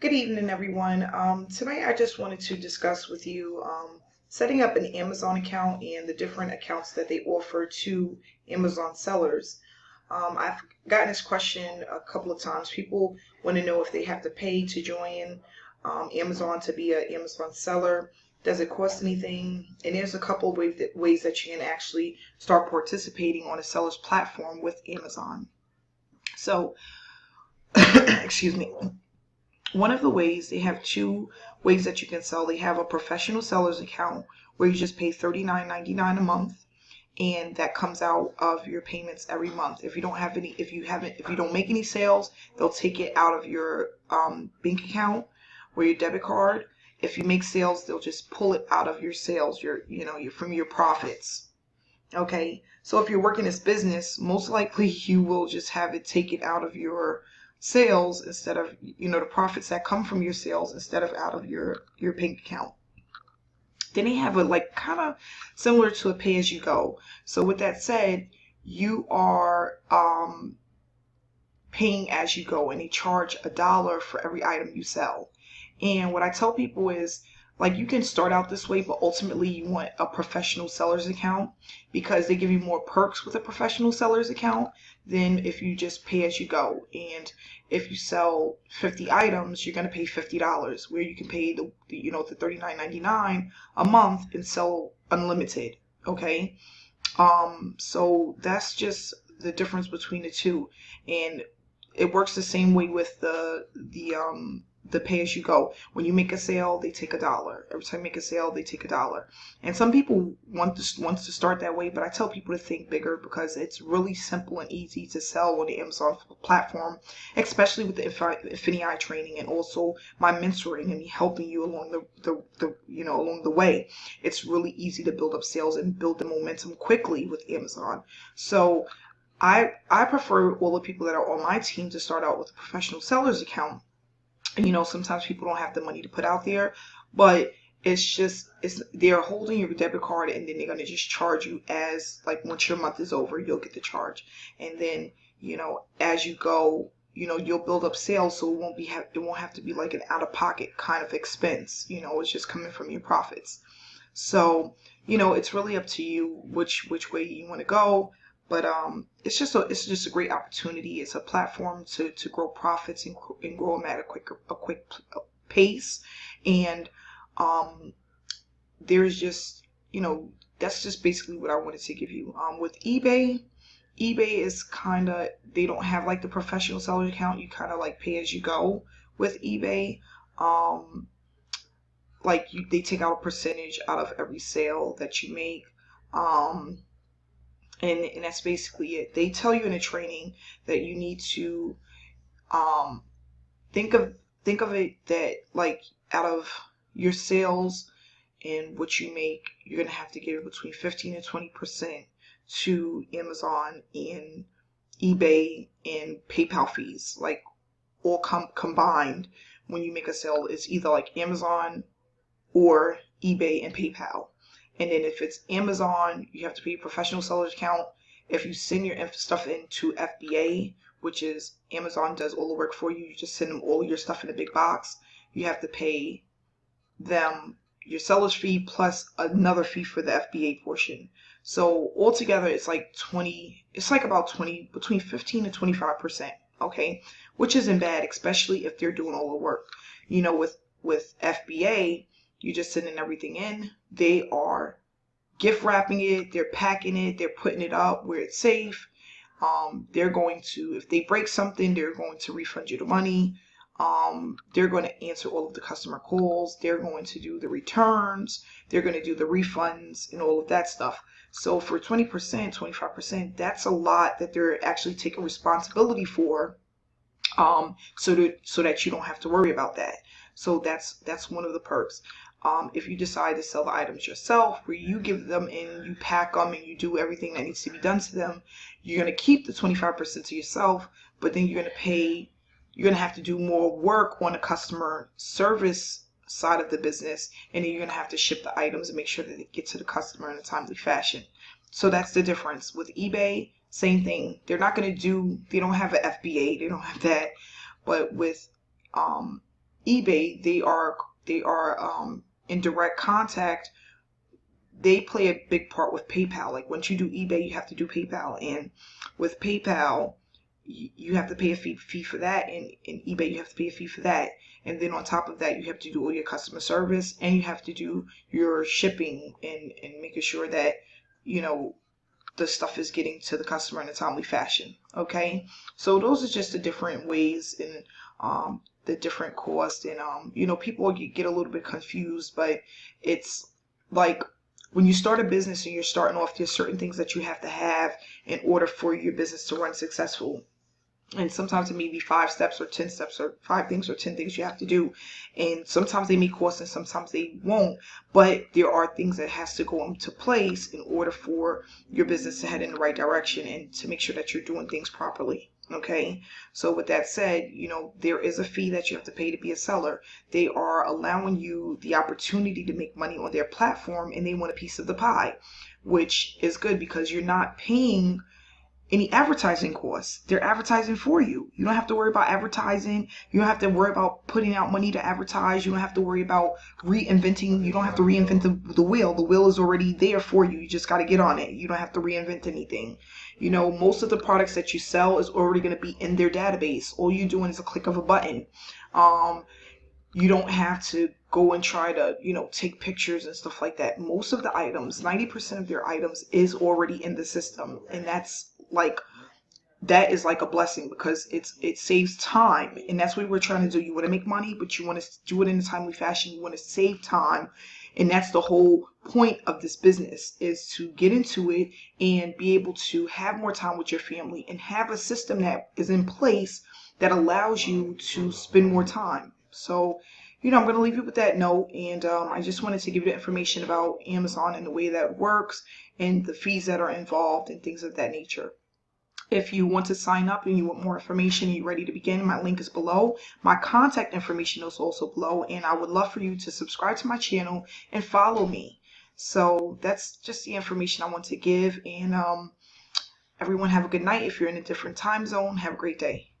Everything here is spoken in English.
Good evening, everyone. Tonight I just wanted to discuss with you setting up an Amazon account and the different accounts that they offer to Amazon sellers. I've gotten this question a couple of times. People want to know if they have to pay to join Amazon to be an Amazon seller. Does it cost anything? And there's a couple of ways that you can actually start participating on a seller's platform with Amazon. So, excuse me. One of the ways, they have two ways that you can sell. They have a professional seller's account where you just pay $39.99 a month, and that comes out of your payments every month. If you don't make any sales, they'll take it out of your bank account or your debit card. If you make sales, they'll just pull it out of your sales, from your profits. Okay, so if you're working this business, most likely you will just have it taken out of your sales instead of, the profits that come from your sales instead of out of your bank account. Then they have a kind of similar to a pay as you go. So with that said, you are paying as you go, and they charge $1 for every item you sell. And what I tell people is, you can start out this way, but ultimately you want a professional seller's account because they give you more perks with a professional seller's account than if you just pay as you go. And if you sell 50 items, you're going to pay $50, where you can pay the $39.99 a month and sell unlimited. Okay. So that's just the difference between the two. And it works the same way with the pay as you go. When you make a sale, they take $1. Every time you make a sale, they take $1. And some people want to start that way, but I tell people to think bigger because it's really simple and easy to sell on the Amazon platform, especially with the INFINii training and also my mentoring and me helping you along along the way. It's really easy to build up sales and build the momentum quickly with Amazon. So I prefer all the people that are on my team to start out with a professional seller's account. Sometimes people don't have the money to put out there, but they're holding your debit card, and then they're going to just charge you as, once your month is over, you'll get the charge. And then, as you go, you'll build up sales, so it won't have to be like an out-of-pocket kind of expense. It's just coming from your profits. So, it's really up to you which way you want to go. But it's just a great opportunity. It's a platform to grow profits and grow them at a quick pace. And there's just that's just basically what I wanted to give you. With eBay is they don't have the professional seller account. You kind of pay as you go with eBay. They take out a percentage out of every sale that you make. And that's basically it. They tell you in a training that you need to think of it that out of your sales and what you make, you're gonna have to give between 15 and 20% to Amazon and eBay and PayPal fees, all combined. When you make a sale, it's either Amazon or eBay and PayPal. And then if it's Amazon, you have to pay a professional seller's account. If you send your stuff into FBA, which is Amazon does all the work for you, you just send them all your stuff in a big box, you have to pay them your seller's fee plus another fee for the FBA portion. So altogether, it's about 20, between 15 and 25%. Okay, which isn't bad, especially if they're doing all the work. With FBA, you're just sending everything in. They are gift wrapping it, they're packing it, they're putting it up where it's safe. They're going to, if they break something, they're going to refund you the money. They're going to answer all of the customer calls. They're going to do the returns. They're going to do the refunds and all of that stuff. So for 20%, 25%, that's a lot that they're actually taking responsibility for. So that you don't have to worry about that. So that's one of the perks. If you decide to sell the items yourself, where you give them in, you pack them, and you do everything that needs to be done to them, you're going to keep the 25% to yourself, but then you're going to have to do more work on the customer service side of the business, and then you're going to have to ship the items and make sure that they get to the customer in a timely fashion. So that's the difference. With eBay, same thing. They don't have an FBA, they don't have that, but with eBay, they are in direct contact. They play a big part with PayPal. Like once you do eBay, you have to do PayPal, and with PayPal, you have to pay a fee for that, and in eBay you have to pay a fee for that, and then on top of that you have to do all your customer service, and you have to do your shipping and making sure that the stuff is getting to the customer in a timely fashion. Okay, so those are just the different ways and the different costs, and people get a little bit confused, but it's like when you start a business and you're starting off, there's certain things that you have to have in order for your business to run successful. And sometimes it may be 5 steps or 10 steps or 5 things or 10 things you have to do. And sometimes they may cost and sometimes they won't. But there are things that has to go into place in order for your business to head in the right direction and to make sure that you're doing things properly. Okay, so with that said, there is a fee that you have to pay to be a seller. They are allowing you the opportunity to make money on their platform, and they want a piece of the pie, which is good because you're not paying any advertising costs. They're advertising for you. You don't have to worry about advertising. You don't have to worry about putting out money to advertise. You don't have to worry about reinventing. You don't have to reinvent the wheel. The wheel is already there for you. You just got to get on it. You don't have to reinvent anything. Most of the products that you sell is already going to be in their database. All you're doing is a click of a button. You don't have to go and try to, take pictures and stuff like that. Most of the items, 90% of their items is already in the system. And that is like a blessing because it saves time. And that's what we're trying to do. You want to make money, but you want to do it in a timely fashion. You want to save time. And that's the whole point of this business, is to get into it and be able to have more time with your family and have a system that is in place that allows you to spend more time. So, I'm going to leave you with that note, and I just wanted to give you the information about Amazon and the way that works and the fees that are involved and things of that nature. If you want to sign up and you want more information and you're ready to begin, my link is below. My contact information is also below, and I would love for you to subscribe to my channel and follow me. So that's just the information I want to give, and everyone have a good night. If you're in a different time zone, have a great day.